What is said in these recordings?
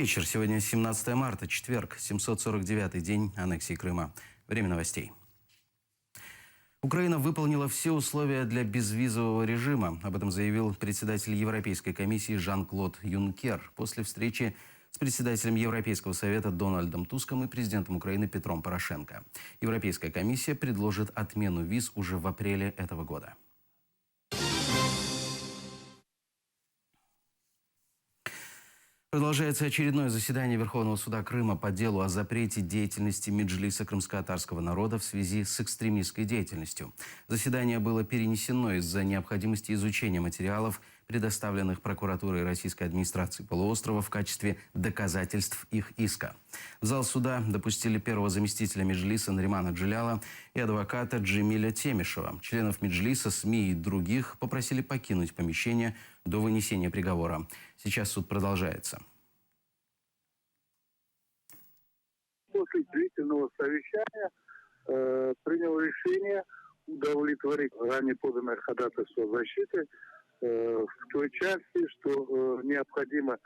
вечер. Сегодня 17 марта, четверг, 749-й день аннексии Крыма. Время новостей. Украина выполнила все условия для безвизового режима. Об этом заявил председатель Европейской комиссии Жан-Клод Юнкер после встречи с председателем Европейского совета Дональдом Туском и президентом Украины Петром Порошенко. Европейская комиссия предложит отмену виз уже в апреле этого года. Продолжается очередное заседание Верховного суда Крыма по делу о запрете деятельности Меджлиса крымско-татарского народа в связи с экстремистской деятельностью. Заседание было перенесено из-за необходимости изучения материалов, предоставленных прокуратурой Российской администрации полуострова в качестве доказательств их иска. В зал суда допустили первого заместителя Меджлиса Наримана Джиляла и адвоката Джемиля Темишева. Членов Меджлиса, СМИ и других попросили покинуть помещение до вынесения приговора. Сейчас суд продолжается. После длительного совещания принял решение удовлетворить ранее поданное ходатайство защиты в той части, что необходимо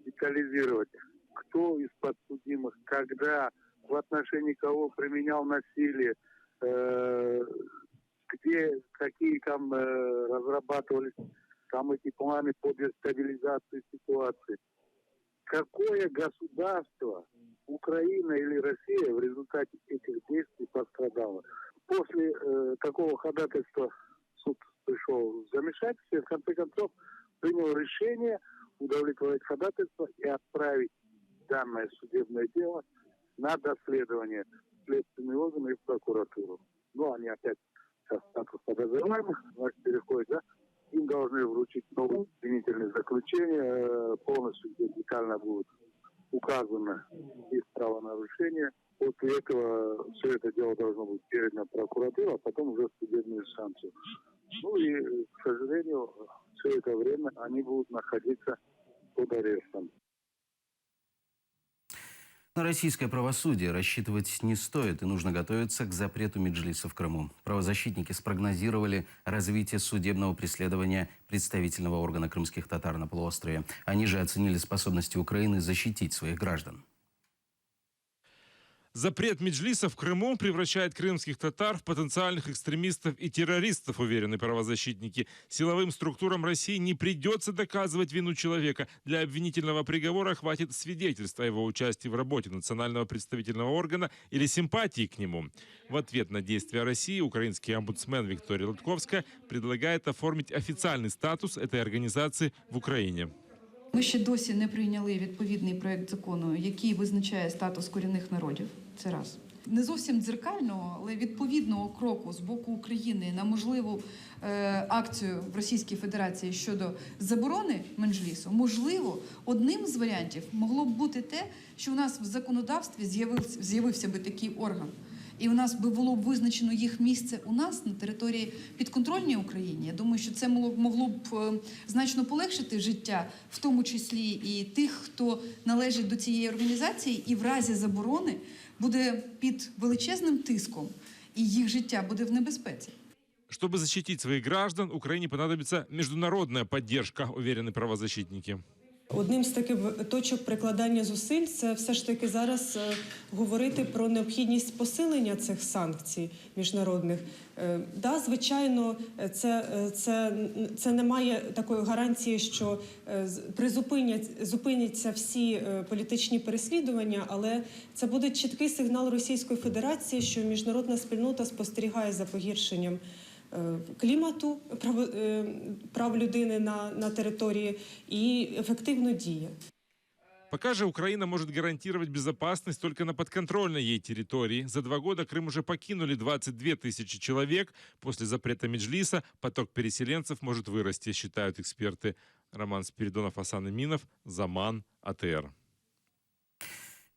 детализировать, кто из подсудимых, когда, в отношении кого применял насилие, где, какие там разрабатывались там эти планы по дестабилизации ситуации. Какое государство, Украина или Россия, в результате этих действий пострадало? После такого ходатайства суд пришел в замешательство и в конце концов принял решение удовлетворить ходатайство и отправить данное судебное дело на доследование в следственные органы и в прокуратуру. Ну, они опять со статус подозреваемых, значит, переходят, да? Им должны вручить новое обвинительное заключение, полностью где детально будет указано их правонарушения. После этого все это дело должно быть передано в прокуратуру, а потом уже в судебную инстанцию. Ну и, к сожалению, все это время они будут находиться под арестом. На российское правосудие рассчитывать не стоит, и нужно готовиться к запрету Меджлиса в Крыму. Правозащитники спрогнозировали развитие судебного преследования представительного органа крымских татар на полуострове. Они же оценили способности Украины защитить своих граждан. Запрет Меджлиса в Крыму превращает крымских татар в потенциальных экстремистов и террористов, уверены правозащитники. Силовым структурам России не придется доказывать вину человека. Для обвинительного приговора хватит свидетельства о его участии в работе национального представительного органа или симпатии к нему. В ответ на действия России украинский омбудсмен Виктория Лутковская предлагает оформить официальный статус этой организации в Украине. Ми ще досі не прийняли відповідний проєкт закону, який визначає статус корінних народів. Це раз. Не зовсім дзеркального, але відповідного кроку з боку України на можливу акцію в Російській Федерації щодо заборони Меджлісу, можливо, одним з варіантів могло б бути те, що у нас в законодавстві з'явився би такий орган. І у нас би було б визначено їх місце у нас на території підконтрольній Україні. Я думаю, що це могло б значно полегшити життя, в тому числі і тих, хто належить до цієї організації, і в разі заборони буде під величезним тиском, і їх життя буде в небезпеці. Чтобы защитить своих граждан, Украине понадобится международная поддержка, уверены правозащитники. Одним з таких точок прикладання зусиль – це все ж таки зараз говорити про необхідність посилення цих санкцій міжнародних. Да, звичайно, це не має такої гарантії, що зупиняться всі політичні переслідування, але це буде чіткий сигнал Російської Федерації, що міжнародна спільнота спостерігає за погіршенням клімату, прав людини на території і ефективно діє. Пока же Украина может гарантировать безопасность только на подконтрольной ей территории. За 2 года Крым уже покинули 22 тысячи человек. После запрета Меджлиса поток переселенцев может вырасти, считают эксперты. Роман Спиридонов, Асан Иминов, Заман, АТР.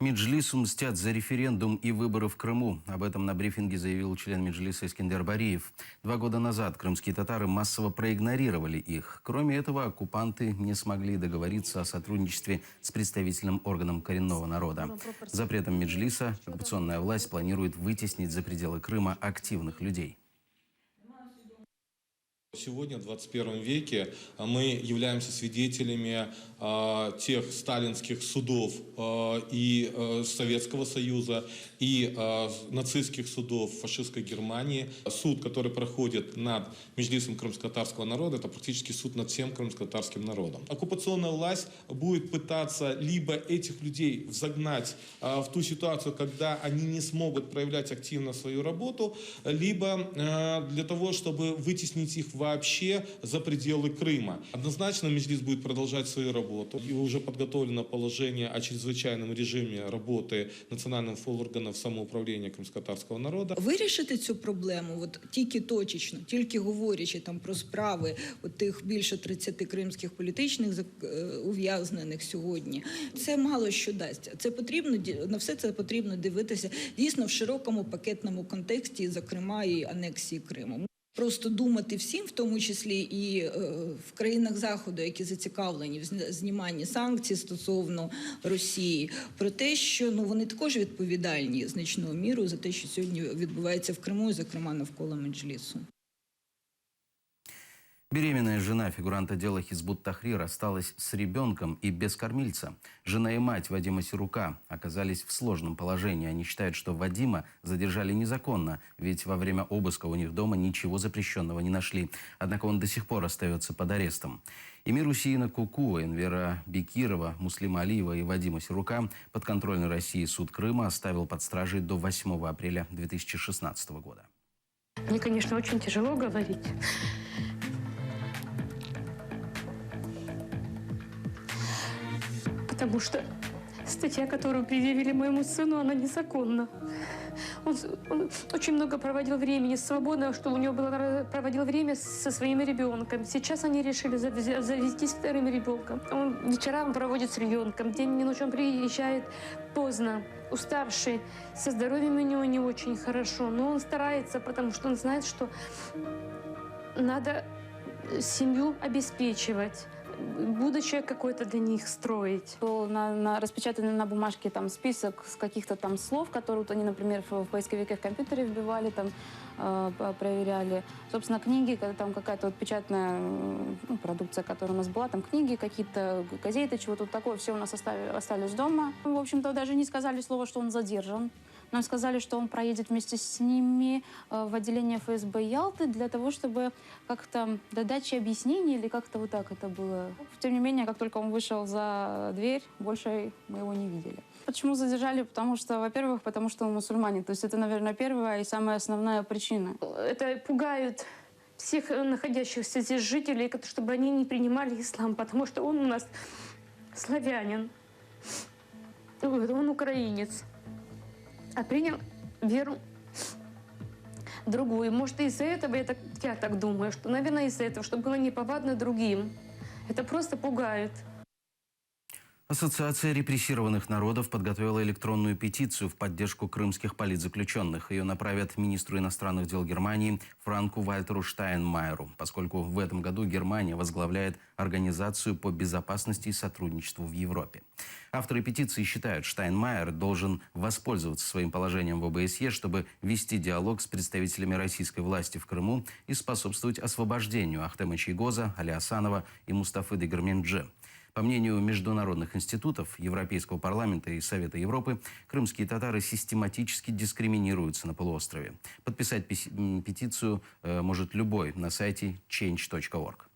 Меджлису мстят за референдум и выборы в Крыму. Об этом на брифинге заявил член Меджлиса Искендер Бариев. 2 года назад крымские татары массово проигнорировали их. Кроме этого, оккупанты не смогли договориться о сотрудничестве с представительным органом коренного народа. Запретом Меджлиса оккупационная власть планирует вытеснить за пределы Крыма активных людей. Сегодня, в 21 веке, мы являемся свидетелями тех сталинских судов и Советского Союза, и нацистских судов фашистской Германии. Суд, который проходит над Меджлисом крымско-татарского народа, это практически суд над всем крымско-татарским народом. Оккупационная власть будет пытаться либо этих людей загнать в ту ситуацию, когда они не смогут проявлять активно свою работу, либо для того, чтобы вытеснить их вообще за пределы Крыма. Однозначно Меджлис будет продолжать свою работу. И уже подготовлено положение о чрезвычайном режиме работи національних органів самоуправління кримськотатарського народу. Вирішити цю проблему от тільки точечно, тільки говорячи там про справи от тих більше 30 кримських політичних ув'язнених сьогодні, це мало що дасть. Це потрібно, на все це потрібно дивитися дійсно в широкому пакетному контексті, зокрема і анексії Криму. Просто думати всім, в тому числі і в країнах Заходу, які зацікавлені в зніманні санкцій стосовно Росії, про те, що вони також відповідальні значною мірою за те, що сьогодні відбувається в Криму, і, зокрема, навколо Меджлісу. Беременная жена фигуранта дела Хизбут Тахрир осталась с ребенком и без кормильца. Жена и мать Вадима Сирука оказались в сложном положении. Они считают, что Вадима задержали незаконно, ведь во время обыска у них дома ничего запрещенного не нашли. Однако он до сих пор остается под арестом. Эмир Усейна Куку, Энвера Бекирова, Муслима Алиева и Вадима Сирука подконтрольный России суд Крыма оставил под стражей до 8 апреля 2016 года. Мне, конечно, очень тяжело говорить. Потому что статья, которую предъявили моему сыну, она незаконна. Он очень много проводил времени свободно, что у него было, проводил время со своим ребенком. Сейчас они решили завестись вторым ребенком. Вечера он проводит с ребенком, день и ночь он приезжает поздно, уставший. Со здоровьем у него не очень хорошо, но он старается, потому что он знает, что надо семью обеспечивать. Будущее какое-то для них строить. Распечатанный на бумажке там список с каких-то там слов, которые вот они, например, в поисковике в компьютере вбивали, там проверяли. Собственно, книги, там какая-то вот печатная продукция, которая у нас была, там книги, какие-то газеты, чего-то такое, все у нас остались дома. В общем-то, даже не сказали слово, что он задержан. Нам сказали, что он проедет вместе с ними в отделение ФСБ Ялты для того, чтобы как-то до дачи объяснений или как-то вот так это было. Тем не менее, как только он вышел за дверь, больше мы его не видели. Почему задержали? Потому что, во-первых, потому что он мусульманин. То есть это, наверное, первая и самая основная причина. Это пугает всех находящихся здесь жителей, чтобы они не принимали ислам, потому что он у нас славянин, он украинец. А принял веру другую. Может, из-за этого, я так думаю, что, наверное, из-за этого, чтобы было неповадно другим. Это просто пугает. Ассоциация репрессированных народов подготовила электронную петицию в поддержку крымских политзаключенных. Ее направят министру иностранных дел Германии Франку Вальтеру Штайнмайеру, поскольку в этом году Германия возглавляет Организацию по безопасности и сотрудничеству в Европе. Авторы петиции считают, Штайнмайер должен воспользоваться своим положением в ОБСЕ, чтобы вести диалог с представителями российской власти в Крыму и способствовать освобождению Ахтема Чийгоза, Али Асанова и Мустафы Дегерменджи. По мнению международных институтов, Европейского парламента и Совета Европы, крымские татары систематически дискриминируются на полуострове. Подписать петицию может любой на сайте change.org.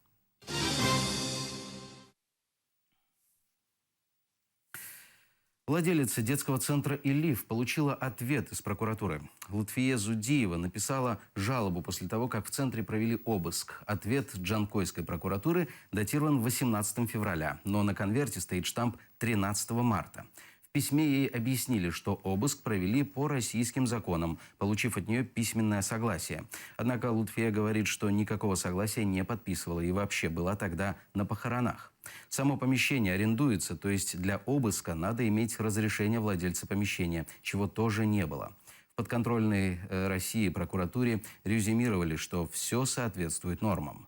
Владелица детского центра «Илиф» получила ответ из прокуратуры. Лутфия Зудиева написала жалобу после того, как в центре провели обыск. Ответ Джанкойской прокуратуры датирован 18 февраля, но на конверте стоит штамп 13 марта. В письме ей объяснили, что обыск провели по российским законам, получив от нее письменное согласие. Однако Лутфия говорит, что никакого согласия не подписывала и вообще была тогда на похоронах. Само помещение арендуется, то есть для обыска надо иметь разрешение владельца помещения, чего тоже не было. В подконтрольной России прокуратуре резюмировали, что все соответствует нормам.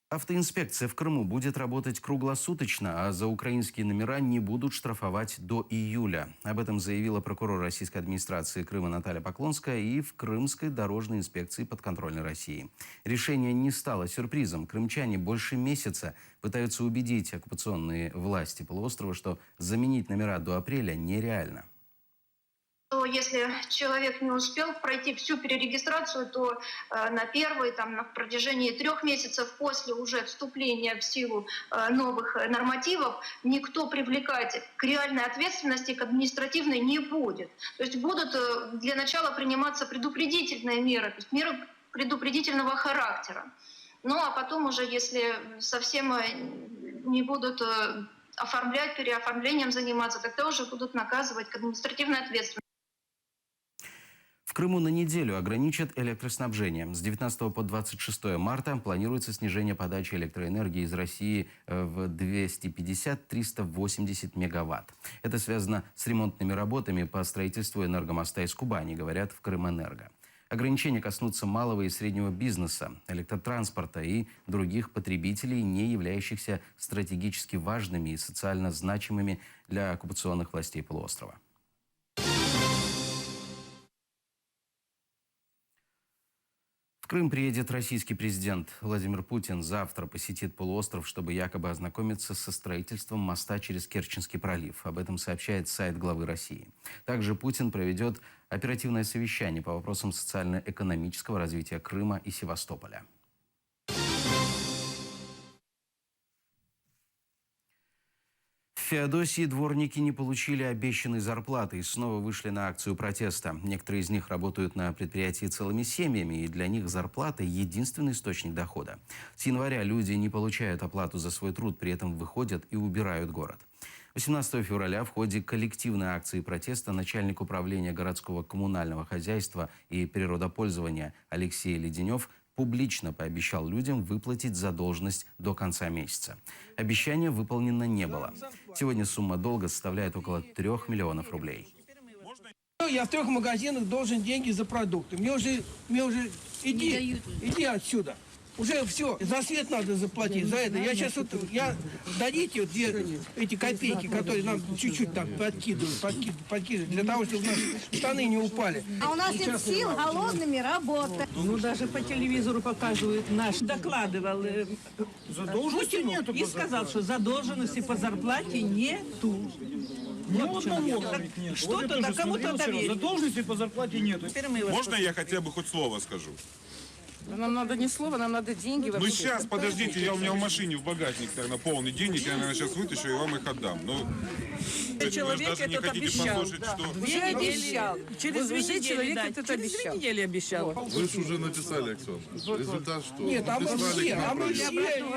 Автоинспекция в Крыму будет работать круглосуточно, а за украинские номера не будут штрафовать до июля. Об этом заявила прокурор российской администрации Крыма Наталья Поклонская и в Крымской дорожной инспекции подконтрольной России. Решение не стало сюрпризом. Крымчане больше месяца пытаются убедить оккупационные власти полуострова, что заменить номера до апреля нереально. Если человек не успел пройти всю перерегистрацию, то на первый, на протяжении 3 месяцев после уже вступления в силу новых нормативов никто привлекать к реальной ответственности, к административной не будет. То есть будут для начала приниматься предупредительные меры, то есть меры предупредительного характера. Ну а потом уже, если совсем не будут оформлять, переоформлением заниматься, тогда уже будут наказывать к административной ответственности. В Крыму на неделю ограничат электроснабжение. С 19 по 26 марта планируется снижение подачи электроэнергии из России в 250-380 мегаватт. Это связано с ремонтными работами по строительству энергомоста из Кубани, говорят в Крымэнерго. Ограничения коснутся малого и среднего бизнеса, электротранспорта и других потребителей, не являющихся стратегически важными и социально значимыми для оккупационных властей полуострова. В Крым приедет российский президент. Владимир Путин завтра посетит полуостров, чтобы якобы ознакомиться со строительством моста через Керченский пролив. Об этом сообщает сайт главы России. Также Путин проведет оперативное совещание по вопросам социально-экономического развития Крыма и Севастополя. В Феодосии дворники не получили обещанной зарплаты и снова вышли на акцию протеста. Некоторые из них работают на предприятии целыми семьями, и для них зарплата – единственный источник дохода. С января люди не получают оплату за свой труд, при этом выходят и убирают город. 18 февраля в ходе коллективной акции протеста начальник управления городского коммунального хозяйства и природопользования Алексей Леденев публично пообещал людям выплатить задолженность до конца месяца. Обещание выполнено не было. Сегодня сумма долга составляет около 3 миллионов рублей. Я в 3 магазинах должен деньги за продукты. Мне уже иди отсюда. Уже все, за свет надо заплатить, за это. Я сейчас дадите эти копейки, которые нам чуть-чуть так подкидывают, для того, чтобы наши штаны не упали. А у нас нет сил голодными работать. Ну, даже по телевизору показывают, наш докладывал Задолженности нету. и сказал, что задолженности по зарплате нету. Что-то, да кому-то доверить. Задолженности по зарплате нету. Можно я хотя бы хоть слово скажу? Нам надо не слово, нам надо деньги. Ну сейчас, подождите, у меня в машине в багажник, наверное, полный денег, я, наверное, сейчас вытащу и вам их отдам. Ну, Человек вы даже не этот хотите обещал. послушать, что... Уже обещал. Через 2 недели человек этот обещал. Через 2 недели обещал. Вы же уже написали, Оксана. Результат что? Нет, а мы все,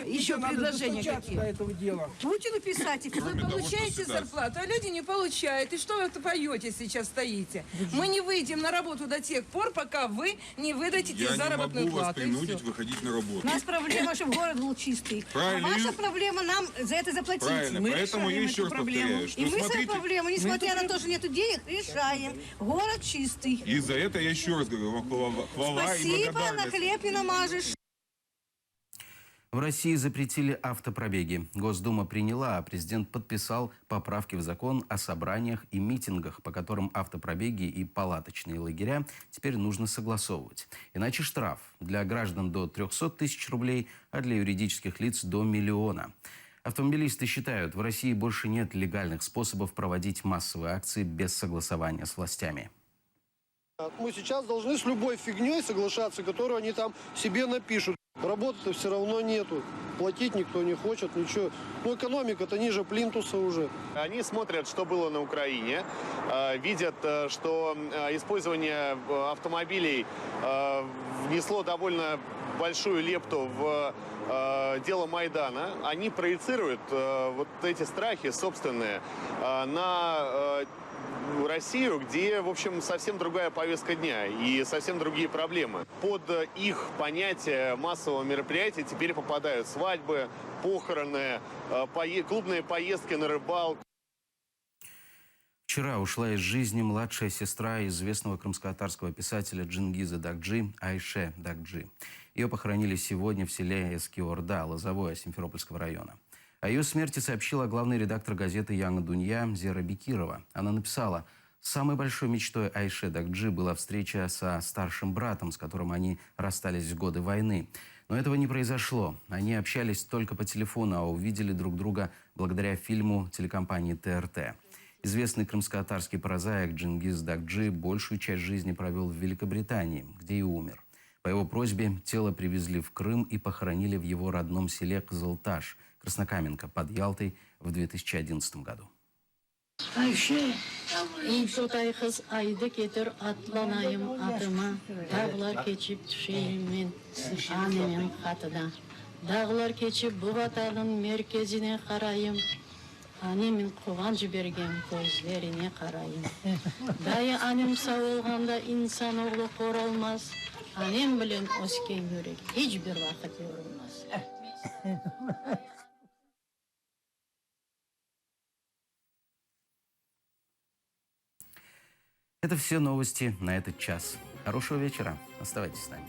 Еще предложения какие? этого дела. Путину писать, вы получаете зарплату, а люди не получают. И что вы это поете сейчас стоите? Мы не выйдем на работу до тех пор, пока вы не выдадите заработную плату. Я не могу вас принудить выходить на работу. У нас проблема, чтобы город был чистый. Правильно. А ваша проблема нам за это заплатить. Правильно, поэтому я еще раз повторяю, что И мы смотрите... свою проблему, несмотря на то, что нету денег, решаем. Город чистый. И за это я еще раз говорю, вам хвала и Спасибо, на благодарность. хлеб не намажешь. В России запретили автопробеги. Госдума приняла, а президент подписал поправки в закон о собраниях и митингах, по которым автопробеги и палаточные лагеря теперь нужно согласовывать. Иначе штраф для граждан до 300 тысяч рублей, а для юридических лиц до 1 миллиона. Автомобилисты считают, в России больше нет легальных способов проводить массовые акции без согласования с властями. Мы сейчас должны с любой фигней соглашаться, которую они там себе напишут. Работы-то все равно нету. Платить никто не хочет, ничего. Ну, экономика-то ниже плинтуса уже. Они смотрят, что было на Украине, видят, что использование автомобилей внесло довольно большую лепту в дело Майдана. Они проецируют вот эти страхи собственные на Россию, где, в общем, совсем другая повестка дня и совсем другие проблемы. Под их понятие массового мероприятия теперь попадают свадьбы, похороны, клубные поездки на рыбалку. Вчера ушла из жизни младшая сестра известного крымско-татарского писателя Джингиза Дакджи Айше Дакджи. Ее похоронили сегодня в селе Эски-Орда, Лозовое, Симферопольского района. О ее смерти сообщила главный редактор газеты «Яңа Дунья» Зера Бекирова. Она написала: «Самой большой мечтой Айше Дакджи была встреча со старшим братом, с которым они расстались в годы войны. Но этого не произошло. Они общались только по телефону, а увидели друг друга благодаря фильму телекомпании ТРТ». Известный крымско-татарский прозаик Джингиз Дакджи большую часть жизни провел в Великобритании, где и умер. По его просьбе тело привезли в Крым и похоронили в его родном селе Кызылташ, Краснокаменка, под Ялтой в 2011 году. Ayşe, İmsotay kız aydı getir atlanayım adıma. Dağlar keçip düşeyim men annemin katıda. Dağlar keçip bu vatanın merkezine karayım. Annemin kovan жіберген gözlerine karayım. Dayı annem sağ olganda insanoğlu koralmaz. Annem bilen ösken yürek hiçbir vakit yorulmaz. Это все новости на этот час. Хорошего вечера. Оставайтесь с нами.